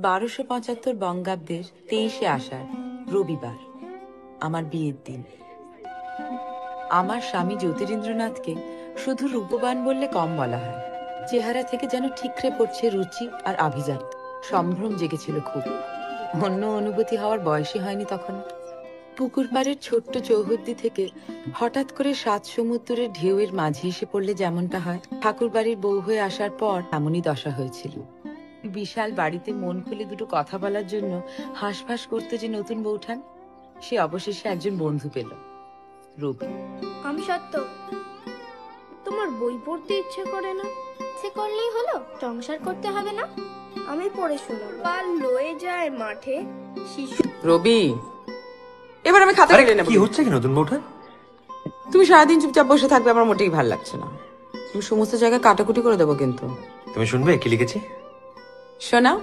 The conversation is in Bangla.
1275 বঙ্গাব্দের 23শে আষাঢ়, রবিবার, আমার বিয়ের দিন। আমার স্বামী জ্যোতিরিন্দ্রনাথকে শুধু রূপবান বললে কম বলা হয়। চেহারা থেকে যেন ঠিকরে পড়ছে রুচি আর আভিজাত। সম্ভ্রম জেগেছিল খুব। অন্য অনুভূতি হওয়ার বয়সই হয়নি তখন। পুকুর পাড়ের ছোট্ট চৌহদ্দি থেকে হঠাৎ করে 7 সমুদ্রের ঢেউয়ের মাঝে এসে পড়লে যেমনটা হয়, ঠাকুর বাড়ির বউ হয়ে আসার পর এমনই দশা হয়েছিল। বিশাল বাড়িতে মন খুলে দুটো কথা বলার জন্য হাঁসফাঁস করতে যে নতুন বউঠান, সে অবশেষে একজন বন্ধু পেল, রবি। আমি সত্য, তোমার বই পড়তে ইচ্ছে করে না? ইচ্ছে করলেই হলো? সংসার করতে হবে না? আমি পড়ে শোনাবো। কাল লয়ে যায় মাঠে শিশু। রবি, এবার আমি খাতা কেটে নেব। কি হচ্ছে কি নতুন বউটা? তুমি সারাদিন চুপচাপ বসে থাকবে, আমার মোটেই ভালো লাগছে না। তুমি সমস্ত জায়গায় কাটাকুটি করে দেবো কিন্তু। তুমি শুনবে কি লিখেছি? শোনাও।